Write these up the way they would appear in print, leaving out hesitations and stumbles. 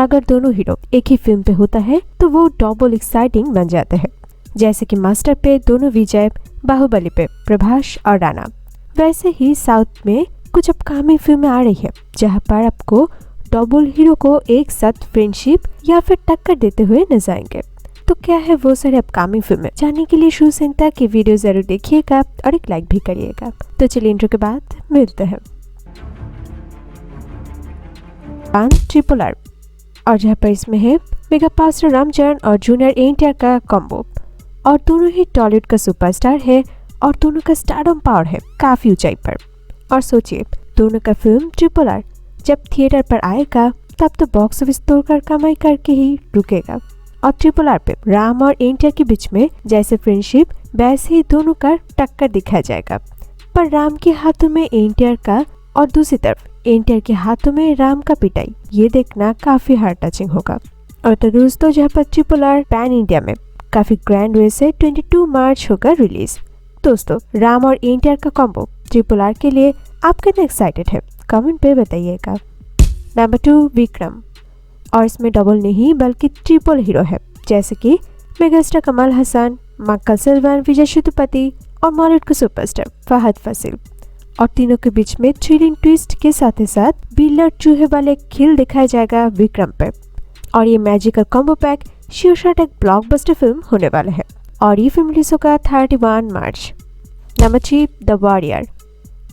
अगर दोनों हीरो एक ही फिल्म पे होता है तो वो डबल एक्साइटिंग बन जाते हैं। जैसे कि मास्टर पे दोनों विजय, बाहुबली पे प्रभास और राणा। वैसे ही साउथ में कुछ अपकमिंग फिल्में आ रही है जहाँ पर आपको डबल हीरो को एक साथ फ्रेंडशिप या फिर टक्कर देते हुए नजर आएंगे। तो क्या है वो सारे अपकमिंग फिल्में, जानने के लिए शुरू से अंत तक की वीडियो जरूर देखिएगा और एक लाइक भी करिएगा। तो चलिए इंट्रो के बाद मिलते हैं। RRR और जहाँ पर इसमें है मेगा पास्टर रामचरण और जूनियर एनटीआर का कॉम्बो, और दोनों ही टॉलीवुड का सुपरस्टार है और दोनों का स्टारडम पावर है काफी ऊंचाई पर। और सोचिए दोनों का फिल्म RRR जब थिएटर पर आएगा तब तो बॉक्स ऑफिस तोड़कर कमाई करके ही रुकेगा। और RRR पे राम और एनटीआर के बीच में जैसे फ्रेंडशिप वैसे ही दोनों का टक्कर दिखाया जाएगा, पर राम के हाथों में एनटीआर का और दूसरी तरफ एनटीआर के हाथों में राम का पिटाई, ये देखना काफी हार्ट टचिंग होगा। और तो दोस्तों जहाँ पर RRR पैन इंडिया में काफी ग्रैंड वे से 22 मार्च होगा रिलीज। दोस्तों राम और एनटीआर का कॉम्बो RRR के लिए आप कितना एक्साइटेड है कमेंट पे बताइएगा। नंबर 2 विक्रम, और इसमें डबल नहीं बल्कि ट्रिपल हीरो है, जैसे कि मेगास्टार कमल हसन, मक्का सिल्वन, विजय सेतुपति और बॉलीवुड के सुपरस्टार फहद फासिल। और तीनों के बीच में थ्रिलिंग ट्विस्ट के साथ ही साथ बिल्लर चूहे वाले खेल दिखाया जाएगा विक्रम पे। और ये magical combo pack sure shot एक ब्लॉकबस्टर फिल्म होने वाला है और ये फिल्म रिलीज होगा 31 मार्च। नंबर 3 द वॉरियर,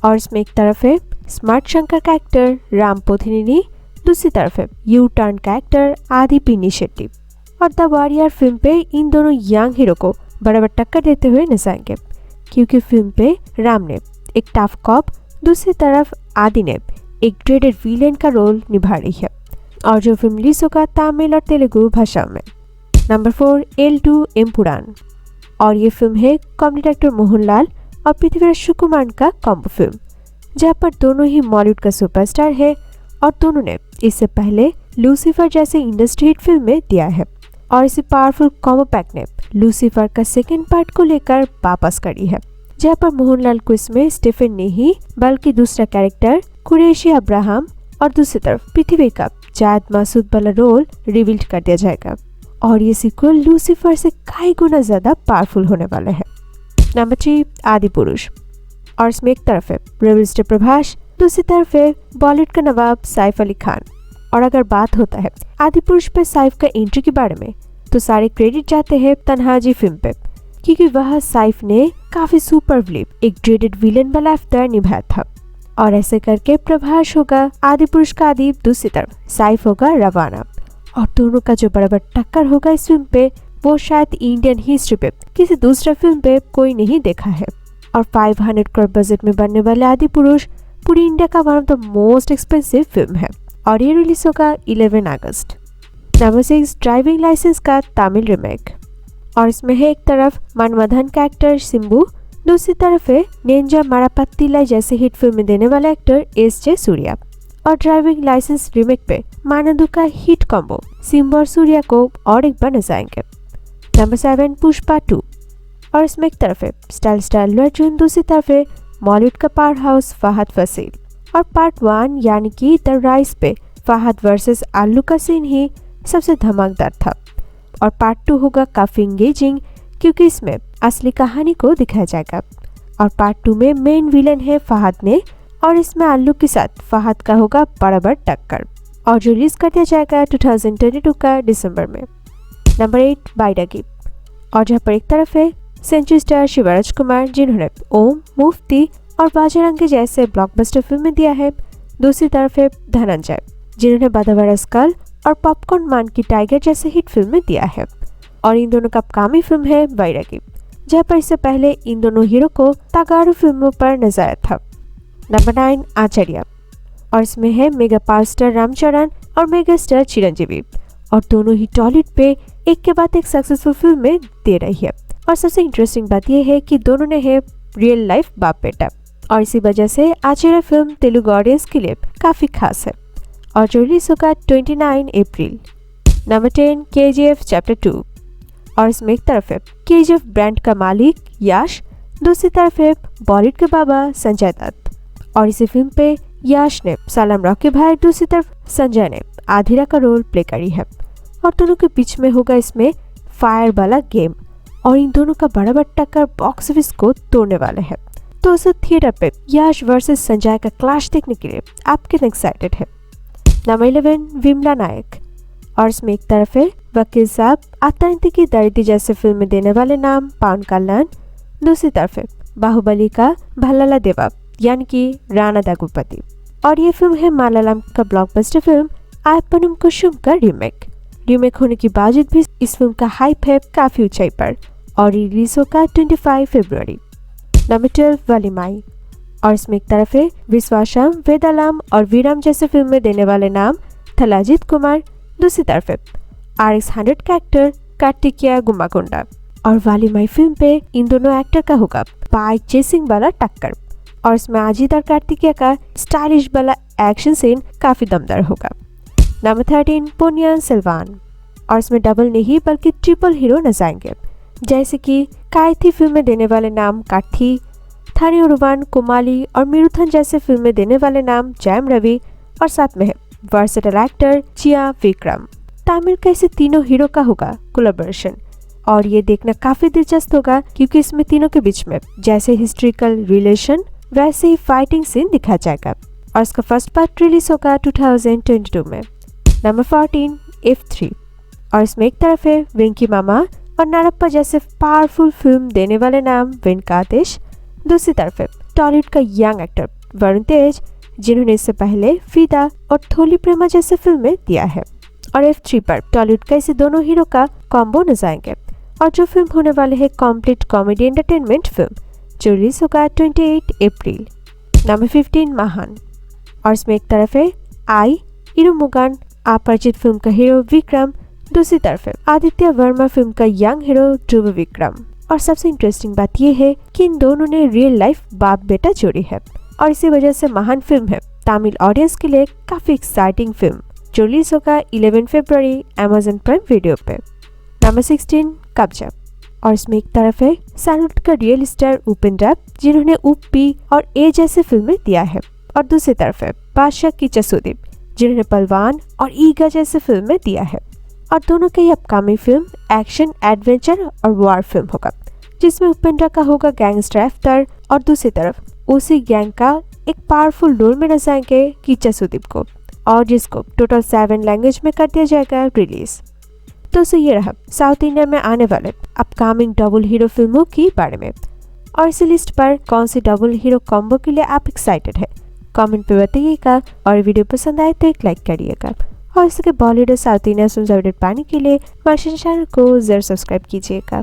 और इसमें एक तरफ है स्मार्ट शंकर का एक्टर राम पोथिनेनी, दूसरी तरफ है यू टर्न का एक्टर आदि पिनी शेट्टी। और द वॉरियर फिल्म पे इन दोनों यंग हीरो को बराबर टक्कर देते हुए नजर आएंगे, क्योंकि फिल्म पे राम ने एक टफ कॉप, दूसरी तरफ आदि ने एक ड्रेडेड विलेन का रोल निभा रही है। और जो फिल्म रिलीज होगा तमिल और तेलुगु भाषाओं में। नंबर 4 L2 एम्पुरान, और ये फिल्म है कॉमेडी एक्टर मोहनलाल और पृथ्वीराज सुकुमार का कॉम्बो फिल्म, जहाँ पर दोनों ही बॉलीवुड का सुपरस्टार है और दोनों ने इससे पहले लूसीफर जैसे इंडस्ट्री हिट फिल्म में दिया है। और इसी पावरफुल कॉम्बो पैक ने लूसीफर का सेकेंड पार्ट को लेकर वापस करी है, जहाँ पर मोहनलाल को इसमें स्टीफन नहीं बल्कि दूसरा कैरेक्टर कुरैशी अब्राहम और दूसरी तरफ पृथ्वी का जायद मासूद वाला रोल रिवील कर दिया जाएगा। और ये सीक्वल लूसीफर से कई गुना ज्यादा पावरफुल होने वाला है। नंबर 3 आदि पुरुष, और इसमें एक तरफ है रेबल स्टार प्रभास, दूसरी तरफ है बॉलीवुड का नवाब सैफ अली खान। और अगर बात होता है आदि पुरुष पे सैफ का एंट्री के बारे में तो सारे क्रेडिट जाते हैं तन्हाजी फिल्म पे, क्योंकि वह सैफ ने काफी सुपरबली एक ड्रेडेड विलेन वाला अवतार निभाया था। और ऐसे करके प्रभास होगा आदि पुरुष का आदि, दूसरी तरफ सैफ होगा रवाना। और दोनों का जो बराबर टक्कर होगा इस फिल्म पे वो शायद इंडियन हिस्ट्री पे किसी दूसरे फिल्म पे कोई नहीं देखा है। और 500 करोड़ बजट में बनने वाले आदि पुरुष पूरी इंडिया का one of the most expensive film है और ये रिलीज होगा 11 अगस्त। नंबर 6 ड्राइविंग लाइसेंस का तमिल रीमेक, और इसमें है एक तरफ मनमथन का एक्टर सिम्बू, दूसरी तरफ है निंजा मारापत्तिलाई जैसे हिट फिल्म देने वाला एक्टर SJ सूर्या। और ड्राइविंग लाइसेंस रीमेक पे मानदू का हिट कॉम्बो सिम्बू और सूर्या को और एक बार नचाएंगे। नंबर 7 पुष्पा 2, और इसमें एक तरफ है स्टाइल अल्लू अर्जुन, दूसरी तरफ है बॉलीवुड का पावर हाउस फहद फासिल। और पार्ट 1 यानी कि द राइस पे फहद वर्सेस अल्लू का सीन ही सबसे धमाकेदार था। और पार्ट 2 होगा काफी एंगेजिंग, क्योंकि इसमें असली कहानी को दिखाया जाएगा। और पार्ट 2 में मेन विलेन है फहद ने, और इसमें अल्लू के साथ फहद का होगा बराबर टक्कर, और जो रिलीज कर दिया जाएगा 2022 का दिसंबर में। नंबर 8 बैरागी, और जहाँ पर एक तरफ है सेंचुरी स्टार शिवराज कुमार जिन्होंने ओम, मुफ्ती और बाजीरंगी जैसे ब्लॉकबस्टर फिल्में दिया है, दूसरी तरफ है धनंजय जिन्होंने बादावाड़ा स्कल और पॉपकॉर्न मान की टाइगर जैसे हिट फिल्में दिया है। और इन दोनों का अपकमिंग फिल्म है बैरागी, जहाँ पर इससे पहले इन दोनों हीरो को तगारू फिल्मों पर नजर आया था। नंबर 9 आचार्य, और इसमें है मेगा पावर स्टार रामचरण और मेगा स्टार चिरंजीवी, और दोनों ही टॉलीवुड पे एक के बाद एक सक्सेसफुल फिल्म में दे रही है। और सबसे इंटरेस्टिंग बात यह है कि दोनों ने है रियल लाइफ बाप बेटा, और इसी वजह से आचार्य फिल्म तेलुगु ऑडियंस के लिए काफी खास है और जो रिलीज होगा 29 अप्रैल। नंबर 10 KGF चैप्टर 2, और इसमें एक तरफ है KGF ब्रांड का मालिक यश, दूसरी तरफ है बॉलीवुड के बाबा संजय दत्त। और इसी फिल्म पे यश ने सलाम रॉकी भाई, दूसरी तरफ संजय ने आधिरा का रोल प्ले करी है और दोनों के बीच में होगा इसमें फायर वाला गेम और इन दोनों का बड़ा टक्कर बॉक्स ऑफिस को तोड़ने वाले हैं। तो उस थिएटर पे यश वर्सेस संजय का क्लैश देखने के लिए आप कितने एक्साइटेड है? नंबर 11 विमला नायक और इसमें एक तरफ है वकील साहब आतंकी की दर्दी जैसे फिल्म में देने वाले नाम पवन कल्याण, दूसरी तरफ है बाहुबली का भल्लाला देवा यानी कि राणा दग्गुपति और ये फिल्म है मलयालम का ब्लॉकबस्टर फिल्म आयप्पनम कुसुम का रीमेक होने के बावजूद भी इस फिल्म का हाइप है काफी ऊंचाई पर और रिलीज होगा 25 फरवरी। नंबर 12 वलीमाई और इसमें एक तरफ है विश्वासम वेदालम और वीरम जैसे फिल्म में देने वाले नाम थलाजीत कुमार, दूसरी तरफ है RX-100 का एक्टर कार्तिकेय गुम्माकोंडा और वलीमाई फिल्म पे इन दोनों एक्टर का होगा बाइक चेसिंग वाला टक्कर और इसमें अजित और कार्तिकेय का स्टाइलिश वाला एक्शन सीन काफी दमदार होगा। नंबर 13 पोन्नियिन सेल्वन और इसमें डबल नहीं बल्कि ट्रिपल हीरो नजर आएंगे जैसे कि काइथी फिल्म में देने वाले नाम काठी, थानी उर्वान कुमाली और मिरुथन जैसे फिल्म में देने वाले नाम जयम रवि और साथ में है versatile actor chia Vikram. Tamil का इसे तीनों हीरो का होगा कोलैबोरेशन और ये देखना काफी दिलचस्प होगा क्योंकि इसमें तीनों के बीच में जैसे हिस्ट्रिकल रिलेशन वैसे ही फाइटिंग सीन दिखाया जाएगा और इसका फर्स्ट पार्ट रिलीज होगा 2022 में। नंबर 14 F3 और इसमें एक तरफ है वेंकी मामा और नारप्पा जैसे पावरफुल फिल्म देने वाले नाम वेंकटेश, दूसरी तरफ है टॉलीवुड का यंग एक्टर वरुण तेज जिन्होंने इससे पहले फिदा और थोली प्रेमा जैसे फिल्में दिया है और F3 पर टॉलीवुड का इसे दोनों हीरो का कॉम्बो नजर आएंगे और जो फिल्म होने वाले है कॉम्प्लीट कॉमेडी एंटरटेनमेंट फिल्म जो रिलीज होगा 28 अप्रैल। नंबर 15 महान और इसमें एक तरफ है आई इरुमुगान अपरिचित फिल्म का हीरो विक्रम, दूसरी तरफ है आदित्य वर्मा फिल्म का यंग हीरो ध्रुव विक्रम और सबसे इंटरेस्टिंग बात यह है कि इन दोनों ने रियल लाइफ बाप बेटा जोड़ी है और इसी वजह से महान फिल्म है तमिल ऑडियंस के लिए काफी एक्साइटिंग फिल्म जो रिलीज होगा 11 फरवरी Amazon प्राइम वीडियो पे। नंबर 16 कब्जा और इसमें एक तरफ है सैलूट का रियल स्टार उपेंद्र जिन्होंने उपी और ए जैसे फिल्में दिया है और दूसरी तरफ है बादशाह किच्चा सुदीप जिन्होंने पलवान और ईगा जैसे फिल्में दिया है और दोनों का ये अपकमिंग फिल्म एक्शन एडवेंचर और वॉर फिल्म होगा जिसमें उपेंद्र का होगा गैंगस्टर अफ्तार और दूसरी तरफ उसी गैंग का एक पावरफुल रोल में नजर आएंगे किच्चा सुदीप को और जिसको टोटल 7 लैंग्वेज में कर दिया जाएगा रिलीज। तो ये रहा साउथ इंडिया में आने वाले अपकमिंग डबल हीरो फिल्मों के बारे में और इस लिस्ट पर कौन सी डबल हीरो कॉम्बो के लिए आप एक्साइटेड है कमेंट पे बताइएगा और वीडियो पसंद आए तो एक लाइक करिएगा और इसके बॉलीवुड और साउथ इंडिया अपडेट पाने के लिए हमारे चैनल को जरूर सब्सक्राइब कीजिएगा।